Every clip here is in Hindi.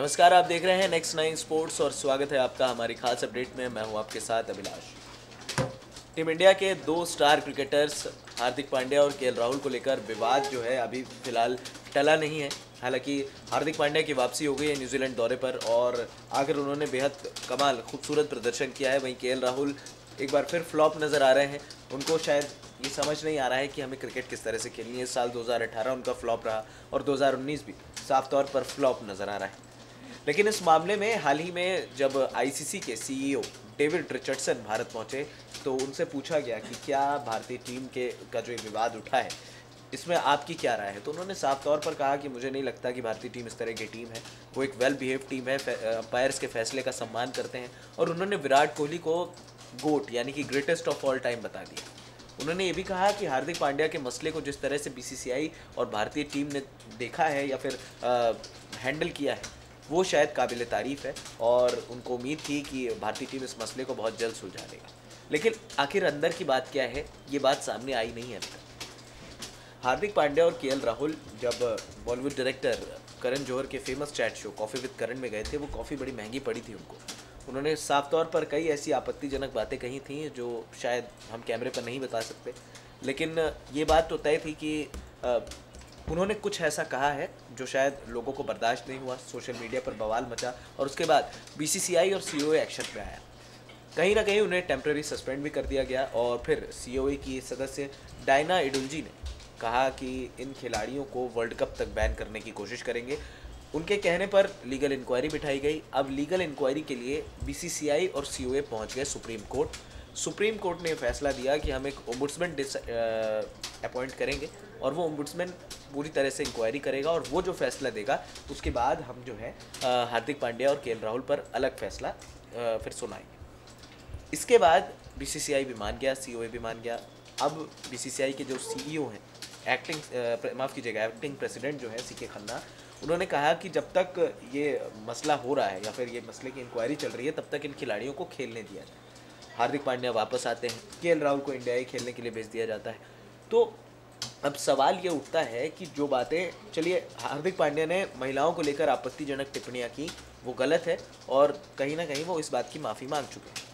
नमस्कार, आप देख रहे हैं नेक्स्ट 9 स्पोर्ट्स और स्वागत है आपका हमारी खास अपडेट में। मैं हूं आपके साथ अभिलाष। टीम इंडिया के दो स्टार क्रिकेटर्स हार्दिक पांड्या और केएल राहुल को लेकर विवाद जो है अभी फिलहाल टला नहीं है। हालांकि हार्दिक पांड्या की वापसी हो गई है न्यूजीलैंड दौरे पर और आकर उन्होंने बेहद कमाल खूबसूरत प्रदर्शन किया है। वहीं केएल राहुल एक बार फिर फ्लॉप नज़र आ रहे हैं। उनको शायद ये समझ नहीं आ रहा है कि हमें क्रिकेट किस तरह से खेलनी है। इस साल 2018 उनका फ्लॉप रहा और 2019 भी साफ तौर पर फ्लॉप नज़र आ रहा है। लेकिन इस मामले में हाल ही में जब आईसीसी के सीईओ डेविड रिचर्डसन भारत पहुंचे तो उनसे पूछा गया कि क्या भारतीय टीम के का जो विवाद उठा है इसमें आपकी क्या राय है, तो उन्होंने साफ तौर पर कहा कि मुझे नहीं लगता कि भारतीय टीम इस तरह की टीम है। वो एक वेल बिहेव टीम है, अंपायर्स के फैसले का सम्मान करते हैं और उन्होंने विराट कोहली को गोट यानी कि ग्रेटेस्ट ऑफ ऑल टाइम बता दिया। उन्होंने ये भी कहा कि हार्दिक पांड्या के मसले को जिस तरह से बीसीसीआई और भारतीय टीम ने देखा है या फिर हैंडल किया है वो शायद काबिल तारीफ़ है और उनको उम्मीद थी कि भारतीय टीम इस मसले को बहुत जल्द सुलझा देगा। लेकिन आखिर अंदर की बात क्या है, ये बात सामने आई नहीं है अभी तक। हार्दिक पांड्या और केएल राहुल जब बॉलीवुड डायरेक्टर करण जौहर के famous chat show Coffee with Karan में गए थे, वो कॉफ़ी बड़ी महंगी पड़ी थी उनको। उन्होंने साफ तौर पर कई ऐसी आपत्तिजनक बातें कही थी जो शायद हम कैमरे पर नहीं बता सकते, लेकिन ये बात तो तय थी कि उन्होंने कुछ ऐसा कहा है जो शायद लोगों को बर्दाश्त नहीं हुआ। सोशल मीडिया पर बवाल मचा और उसके बाद बीसीसीआई और सीओए एक्शन पे आया। कहीं ना कहीं उन्हें टेम्प्रेरी सस्पेंड भी कर दिया गया और फिर सीओए की सदस्य डायना इडुल्जी ने कहा कि इन खिलाड़ियों को वर्ल्ड कप तक बैन करने की कोशिश करेंगे। उनके कहने पर लीगल इंक्वायरी बिठाई गई। अब लीगल इंक्वायरी के लिए बीसीसीआई और सीओए पहुंच गए सुप्रीम कोर्ट। सुप्रीम कोर्ट ने फैसला दिया कि हम एक ओम्बुड्समैन अपॉइंट करेंगे और वो ओम्बुड्समैन पूरी तरह से इंक्वायरी करेगा और वो जो फैसला देगा उसके बाद हम जो है हार्दिक पांड्या और केएल राहुल पर अलग फैसला फिर सुनाएंगे। इसके बाद बीसीसीआई भी मान गया, सीओए भी मान गया। अब बीसीसीआई के जो सीईओ हैं, एक्टिंग प्रेसिडेंट जो है सीके खन्ना, उन्होंने कहा कि जब तक ये मसला हो रहा है या फिर ये मसले की इंक्वायरी चल रही है तब तक इन खिलाड़ियों को खेलने दिया जाए। हार्दिक पांड्या वापस आते हैं, केएल राहुल को इंडिया खेलने के लिए भेज दिया जाता है। तो अब सवाल ये उठता है कि जो बातें, चलिए हार्दिक पांड्या ने महिलाओं को लेकर आपत्तिजनक टिप्पणियां की वो गलत है और कहीं ना कहीं वो इस बात की माफ़ी मांग चुके हैं।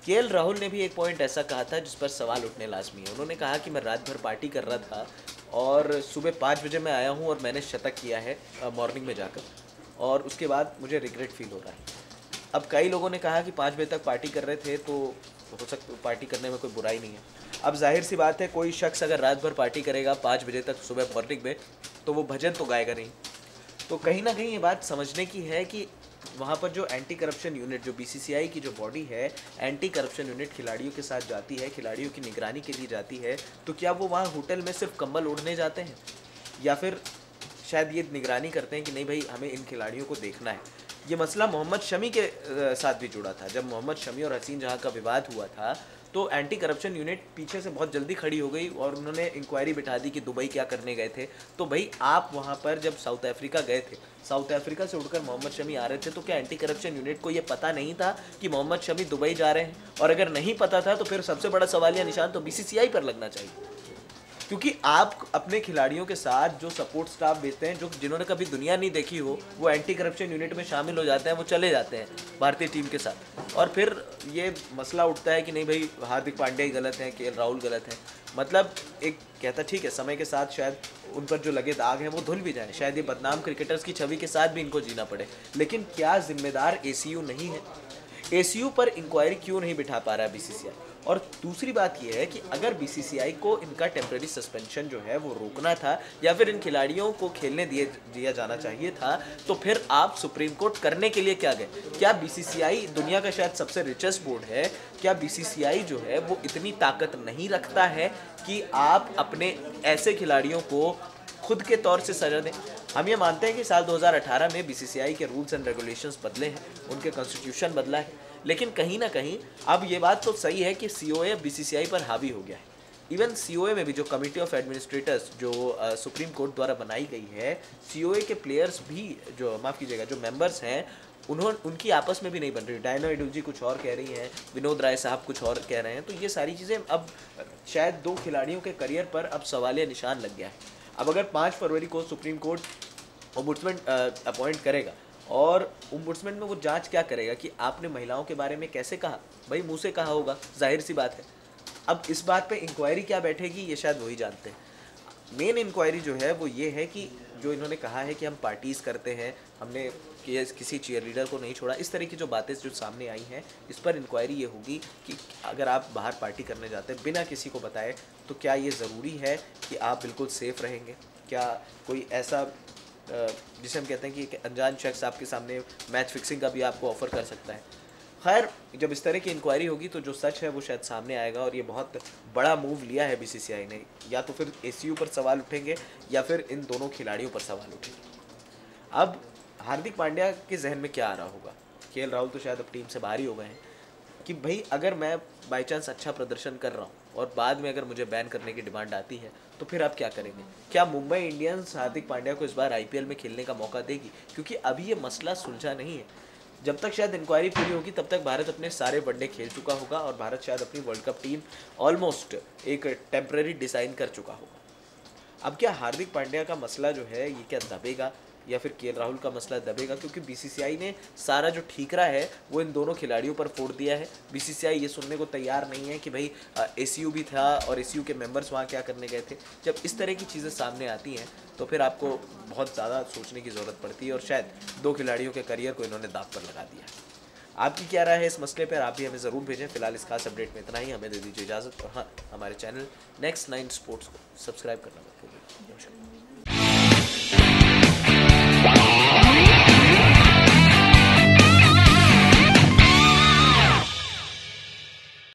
केएल राहुल ने भी एक पॉइंट ऐसा कहा था जिस पर सवाल उठने लाजमी है। उन्होंने कहा कि मैं रात भर पार्टी कर रहा था और सुबह 5 बजे मैं आया हूँ और मैंने शतक किया है मॉर्निंग में जाकर और उसके बाद मुझे रिग्रेट फील हो रहा है। अब कई लोगों ने कहा कि 5 बजे तक पार्टी कर रहे थे तो हो सकता पार्टी करने में कोई बुराई नहीं है। अब जाहिर सी बात है, कोई शख्स अगर रात भर पार्टी करेगा 5 बजे तक सुबह मॉर्निंग में तो वो भजन तो गाएगा नहीं। तो कहीं ना कहीं ये बात समझने की है कि वहाँ पर जो एंटी करप्शन यूनिट, जो बीसीसीआई की जो बॉडी है, एंटी करप्शन यूनिट खिलाड़ियों के साथ जाती है, खिलाड़ियों की निगरानी के लिए जाती है, तो क्या वो वहाँ होटल में सिर्फ कंबल ओढ़ने जाते हैं या फिर शायद ये निगरानी करते हैं कि नहीं भाई हमें इन खिलाड़ियों को देखना है। ये मसला मोहम्मद शमी के साथ भी जुड़ा था। जब मोहम्मद शमी और हसीन जहां का विवाद हुआ था तो एंटी करप्शन यूनिट पीछे से बहुत जल्दी खड़ी हो गई और उन्होंने इंक्वायरी बिठा दी कि दुबई क्या करने गए थे। तो भाई आप वहां पर जब साउथ अफ्रीका गए थे, साउथ अफ्रीका से उड़कर मोहम्मद शमी आ रहे थे, तो क्या एंटी करप्शन यूनिट को ये पता नहीं था कि मोहम्मद शमी दुबई जा रहे हैं? और अगर नहीं पता था तो फिर सबसे बड़ा सवालिया निशान तो बीसीसीआई पर लगना चाहिए, क्योंकि आप अपने खिलाड़ियों के साथ जो सपोर्ट स्टाफ भेजते हैं, जो जिन्होंने कभी दुनिया नहीं देखी हो, वो एंटी करप्शन यूनिट में शामिल हो जाते हैं, वो चले जाते हैं भारतीय टीम के साथ। और फिर ये मसला उठता है कि नहीं भाई हार्दिक पांड्या ही गलत हैं, केएल राहुल गलत हैं। मतलब एक कहता ठीक है, समय के साथ शायद उन पर जो लगे दाग हैं वो धुल भी जाए, शायद ये बदनाम क्रिकेटर्स की छवि के साथ भी इनको जीना पड़े, लेकिन क्या जिम्मेदार एसीयू नहीं है? एसीयू पर इंक्वायरी क्यों नहीं बिठा पा रहा है बीसीसीआई? और दूसरी बात यह है कि अगर बीसीसीआई को इनका टेम्प्रेरी सस्पेंशन जो है वो रोकना था या फिर इन खिलाड़ियों को खेलने दिया जाना चाहिए था, तो फिर आप सुप्रीम कोर्ट करने के लिए क्या गए? क्या बीसीसीआई दुनिया का शायद सबसे रिचेस्ट बोर्ड है, क्या बीसीसीआई जो है वो इतनी ताकत नहीं रखता है कि आप अपने ऐसे खिलाड़ियों को खुद के तौर से सजा दें? हम ये मानते हैं कि साल 2018 में बीसीसीआई के रूल्स एंड रेगुलेशंस बदले हैं, उनके कॉन्स्टिट्यूशन बदला है, लेकिन कहीं ना कहीं अब ये बात तो सही है कि सीओए बीसीसीआई पर हावी हो गया है। इवन सीओए में भी जो कमिटी ऑफ एडमिनिस्ट्रेटर्स जो सुप्रीम कोर्ट द्वारा बनाई गई है, सीओए के प्लेयर्स भी जो जो मेंबर्स हैं उनकी आपस में भी नहीं बन रही। डायना इडुल्जी कुछ और कह रही हैं, विनोद राय साहब कुछ और कह रहे हैं। तो ये सारी चीज़ें अब शायद दो खिलाड़ियों के करियर पर अब सवालिया निशान लग गया है। अब अगर 5 फरवरी को सुप्रीम कोर्ट ओम्बुड्समैन अपॉइंट करेगा और ओम्बुड्समैन में वो जांच क्या करेगा कि आपने महिलाओं के बारे में कैसे कहा? भाई मुंह से कहा होगा, जाहिर सी बात है। अब इस बात पे इंक्वायरी क्या बैठेगी ये शायद वही जानते हैं। मेन इंक्वायरी जो है वो ये है कि जो इन्होंने कहा है कि हम पार्टीज़ करते हैं, हमने किसी चीयर लीडर को नहीं छोड़ा, इस तरह की जो बातें जो सामने आई हैं, इस पर इंक्वायरी ये होगी कि अगर आप बाहर पार्टी करने जाते हैं बिना किसी को बताए, तो क्या ये ज़रूरी है कि आप बिल्कुल सेफ़ रहेंगे? क्या कोई ऐसा जिसे हम कहते हैं कि एक अनजान शख्स आपके सामने मैच फिक्सिंग का भी आपको ऑफ़र कर सकता है? खैर, जब इस तरह की इंक्वायरी होगी तो जो सच है वो शायद सामने आएगा, और ये बहुत बड़ा मूव लिया है बीसीसीआई ने। या तो फिर एसीयू पर सवाल उठेंगे या फिर इन दोनों खिलाड़ियों पर सवाल उठेंगे। अब हार्दिक पांड्या के जहन में क्या आ रहा होगा? केएल राहुल तो शायद अब टीम से बाहर ही हो गए हैं कि भाई अगर मैं बाई चांस अच्छा प्रदर्शन कर रहा हूँ और बाद में अगर मुझे बैन करने की डिमांड आती है तो फिर आप क्या करेंगे? क्या मुंबई इंडियंस हार्दिक पांड्या को इस बार आईपीएल में खेलने का मौका देगी? क्योंकि अभी ये मसला सुलझा नहीं है। जब तक शायद इंक्वायरी पूरी होगी तब तक भारत अपने सारे वनडे खेल चुका होगा और भारत शायद अपनी वर्ल्ड कप टीम ऑलमोस्ट एक टेम्पररी डिज़ाइन कर चुका होगा। अब क्या हार्दिक पांड्या का मसला जो है ये क्या दबेगा या फिर केएल राहुल का मसला दबेगा? क्योंकि बीसीसीआई ने सारा जो ठीकरा है वो इन दोनों खिलाड़ियों पर फोड़ दिया है। बीसीसीआई ये सुनने को तैयार नहीं है कि भाई एसीयू भी था और एसीयू के मेंबर्स वहाँ क्या करने गए थे। जब इस तरह की चीज़ें सामने आती हैं तो फिर आपको बहुत ज़्यादा सोचने की ज़रूरत पड़ती है, और शायद दो खिलाड़ियों के करियर को इन्होंने दांव पर लगा दिया है। आपकी क्या राय है इस मसले पर? आप भी हमें ज़रूर भेजें। फिलहाल इस खास अपडेट में इतना ही। हमें दे दीजिए इजाज़त, और हाँ, हमारे चैनल नेक्स्ट 9 स्पोर्ट्स को सब्सक्राइब करना मत भूलिए।